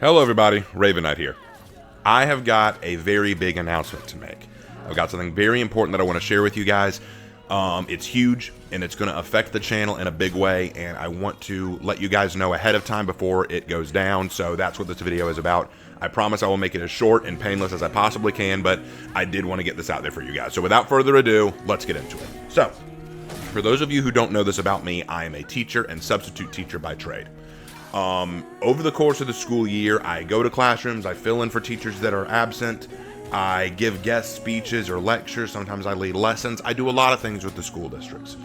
Hello everybody, Raven Knight here. I have got a very big announcement to make. I've got something very important that I want to share with you guys. It's huge and it's going to affect the channel in a big way, and I want to let you guys know ahead of time before it goes down, so that's what this video is about. I promise I will make it as short and painless as I possibly can, but I did want to get this out there for you guys. So without further ado, let's get into it. So, for those of you who don't know this about me, I am a teacher and substitute teacher by trade. Over the course of the school year, I go to classrooms, I fill in for teachers that are absent, I give guest speeches or lectures, sometimes I lead lessons, I do a lot of things with the school districts.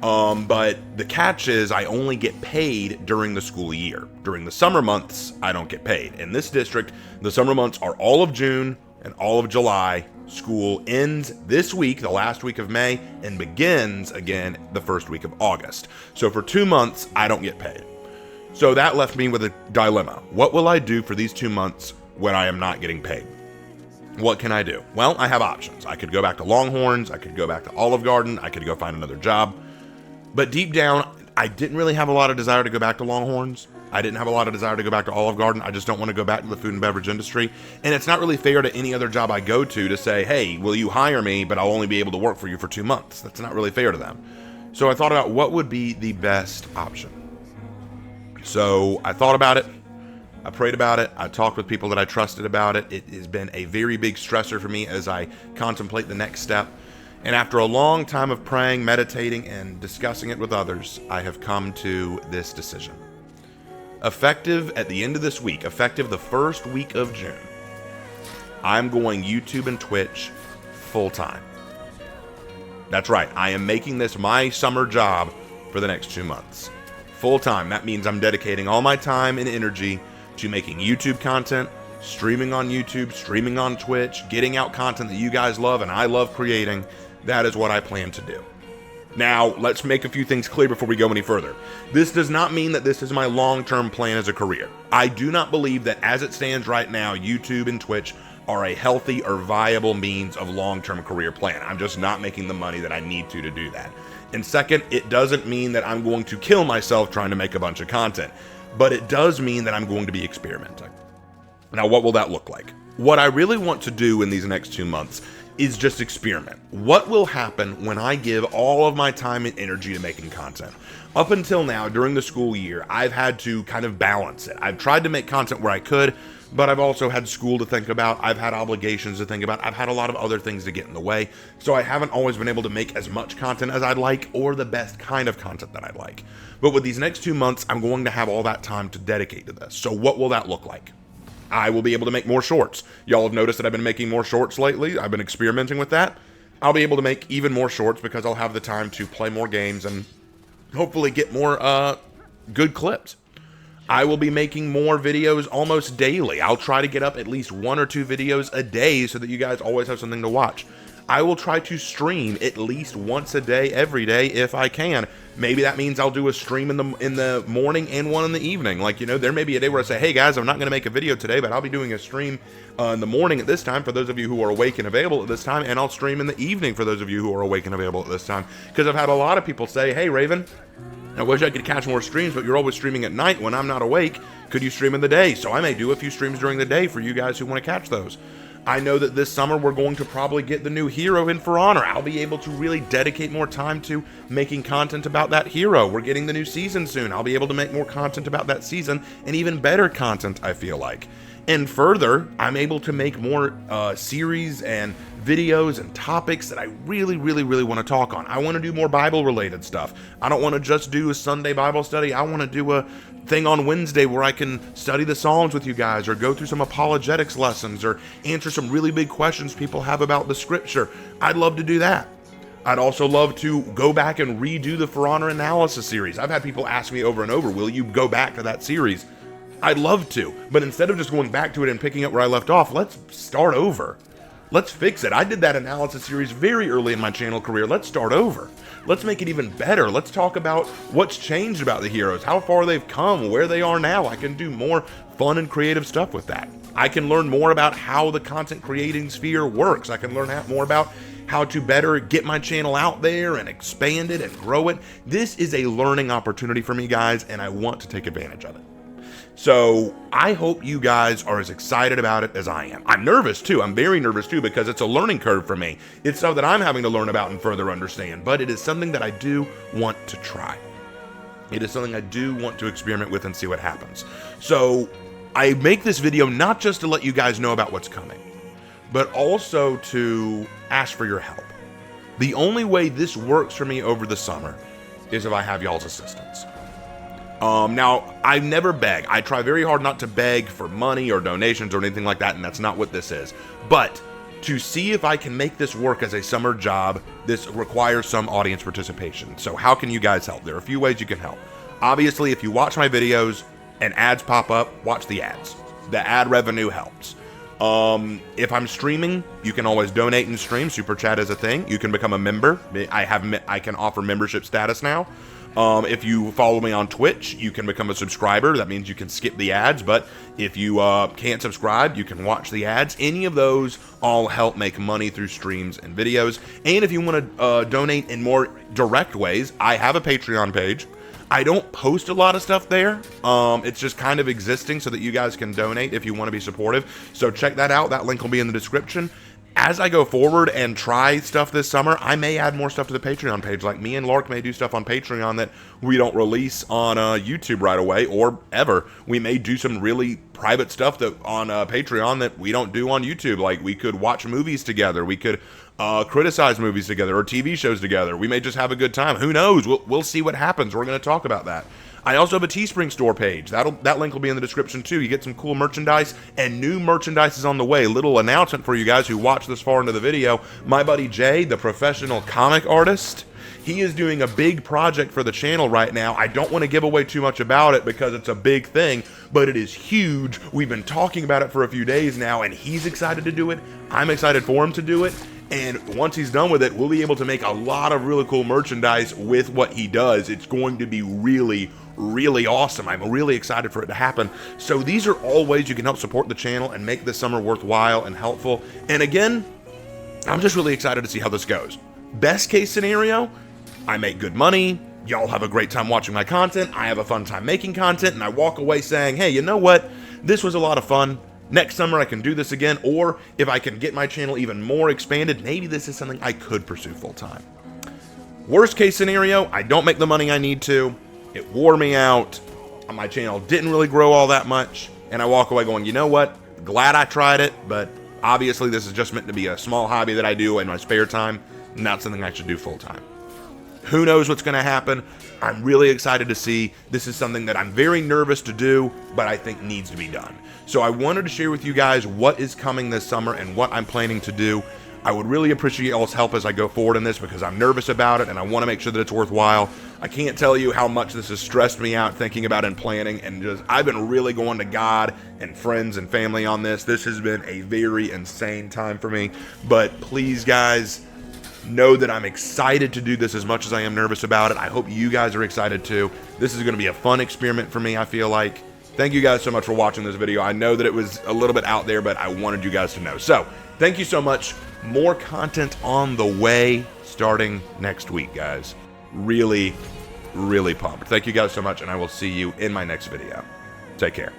But the catch is I only get paid during the school year. During the summer months, I don't get paid. In this district, the summer months are all of June and all of July. School ends this week, the last week of May, and begins again the first week of August. So for 2 months, I don't get paid. So that left me with a dilemma. What will I do for these 2 months when I am not getting paid? What can I do? Well, I have options. I could go back to Longhorns, I could go back to Olive Garden, I could go find another job. But deep down, I didn't really have a lot of desire to go back to Longhorns. I didn't have a lot of desire to go back to Olive Garden. I just don't want to go back to the food and beverage industry. And it's not really fair to any other job I go to say, hey, will you hire me, but I'll only be able to work for you for 2 months. That's not really fair to them. So I thought about what would be the best option. So I thought about it, I prayed about it, I talked with people that I trusted about it. It has been a very big stressor for me as I contemplate the next step. And after a long time of praying, meditating, and discussing it with others, I have come to this decision. Effective at the end of this week, effective the first week of June, I'm going YouTube and Twitch full time. That's right, I am making this my summer job for the next 2 months. Full time. That means I'm dedicating all my time and energy to making YouTube content, streaming on YouTube, streaming on Twitch, getting out content that you guys love and I love creating. That is what I plan to do. Now, let's make a few things clear before we go any further. This does not mean that this is my long-term plan as a career. I do not believe that as it stands right now, YouTube and Twitch are a healthy or viable means of long-term career plan. I'm just not making the money that I need to do that. And second, it doesn't mean that I'm going to kill myself trying to make a bunch of content, but it does mean that I'm going to be experimenting. Now, what will that look like? What I really want to do in these next 2 months is just experiment. What will happen when I give all of my time and energy to making content? Up until now, during the school year, I've had to kind of balance it. I've tried to make content where I could, but I've also had school to think about. I've had obligations to think about. I've had a lot of other things to get in the way. So I haven't always been able to make as much content as I'd like or the best kind of content that I'd like. But with these next 2 months, I'm going to have all that time to dedicate to this. So what will that look like? I will be able to make more shorts. Y'all have noticed that I've been making more shorts lately. I've been experimenting with that. I'll be able to make even more shorts because I'll have the time to play more games and hopefully get more good clips. I will be making more videos almost daily. I'll try to get up at least 1 or 2 videos a day so that you guys always have something to watch. I will try to stream at least once a day, every day, if I can. Maybe that means I'll do a stream in the morning and one in the evening. Like, you know, there may be a day where I say, hey guys, I'm not going to make a video today, but I'll be doing a stream in the morning at this time for those of you who are awake and available at this time, and I'll stream in the evening for those of you who are awake and available at this time. Because I've had a lot of people say, hey Raven, I wish I could catch more streams, but you're always streaming at night when I'm not awake. Could you stream in the day? So I may do a few streams during the day for you guys who want to catch those. I know that this summer we're going to probably get the new hero in For Honor. I'll be able to really dedicate more time to making content about that hero. We're getting the new season soon. I'll be able to make more content about that season and even better content, I feel like. And further, I'm able to make more series and videos and topics that I really want to talk on. I want to do more Bible-related stuff. I don't want to just do a Sunday Bible study. I want to do a thing on Wednesday where I can study the Psalms with you guys or go through some apologetics lessons or answer some really big questions people have about the scripture. I'd love to do that. I'd also love to go back and redo the For Honor analysis series. I've had people ask me over and over, will you go back to that series? I'd love to, but instead of just going back to it and picking up where I left off, let's start over. Let's fix it. I did that analysis series very early in my channel career. Let's start over. Let's make it even better. Let's talk about what's changed about the heroes, how far they've come, where they are now. I can do more fun and creative stuff with that. I can learn more about how the content creating sphere works. I can learn more about how to better get my channel out there and expand it and grow it. This is a learning opportunity for me, guys, and I want to take advantage of it. So I hope you guys are as excited about it as I am. I'm nervous too. I'm very nervous too because it's a learning curve for me. It's stuff that I'm having to learn about and further understand, but it is something that I do want to try. It is something I do want to experiment with and see what happens. So I make this video not just to let you guys know about what's coming, but also to ask for your help. The only way this works for me over the summer is if I have y'all's assistance. Now, I never beg. I try very hard not to beg for money or donations or anything like that, and that's not what this is. But to see if I can make this work as a summer job, this requires some audience participation. So how can you guys help? There are a few ways you can help. Obviously, if you watch my videos and ads pop up, watch the ads. The ad revenue helps. If I'm streaming, you can always donate and stream. Super Chat is a thing. You can become a member. I can offer membership status now. If you follow me on Twitch, you can become a subscriber. That means you can skip the ads, but if you can't subscribe, you can watch the ads. Any of those all help make money through streams and videos. And if you want to donate in more direct ways, I have a Patreon page. I don't post a lot of stuff there. It's just kind of existing so that you guys can donate if you want to be supportive. So check that out. That link will be in the description. As I go forward and try stuff this summer, I may add more stuff to the Patreon page. Like me and Lark may do stuff on Patreon that we don't release on YouTube right away or ever. We may do some really private stuff that on Patreon that we don't do on YouTube. Like we could watch movies together. We could criticize movies together or TV shows together. We may just have a good time. Who knows? We'll see what happens. We're going to talk about that. I also have a Teespring store page. That link will be in the description too. You get some cool merchandise, and new merchandise is on the way. Little announcement for you guys who watch this far into the video. My buddy Jay, the professional comic artist, he is doing a big project for the channel right now. I don't want to give away too much about it because it's a big thing, but it is huge. We've been talking about it for a few days now, and he's excited to do it. I'm excited for him to do it. And once he's done with it, we'll be able to make a lot of really cool merchandise with what he does. It's going to be really, really awesome. I'm really excited for it to happen. So these are all ways you can help support the channel and make this summer worthwhile and helpful. And again, I'm just really excited to see how this goes. Best case scenario, I make good money. Y'all have a great time watching my content. I have a fun time making content, and I walk away saying, hey, you know what? This was a lot of fun. Next summer I can do this again, or if I can get my channel even more expanded, maybe this is something I could pursue full time. Worst case scenario, I don't make the money I need to. It wore me out. My channel didn't really grow all that much, and I walk away going, you know what? Glad I tried it, but obviously this is just meant to be a small hobby that I do in my spare time, not something I should do full time. Who knows what's going to happen? I'm really excited to see. This is something that I'm very nervous to do, but I think needs to be done. So I wanted to share with you guys what is coming this summer and what I'm planning to do. I would really appreciate y'all's help as I go forward in this because I'm nervous about it and I want to make sure that it's worthwhile. I can't tell you how much this has stressed me out thinking about and planning, and just I've been really going to God and friends and family on this. This has been a very insane time for me, but please guys, know that I'm excited to do this as much as I am nervous about it. I hope you guys are excited too. This is going to be a fun experiment for me, I feel like. Thank you guys so much for watching this video. I know that it was a little bit out there, but I wanted you guys to know. So, thank you so much. More content on the way starting next week, guys. Really, really pumped. Thank you guys so much, and I will see you in my next video. Take care.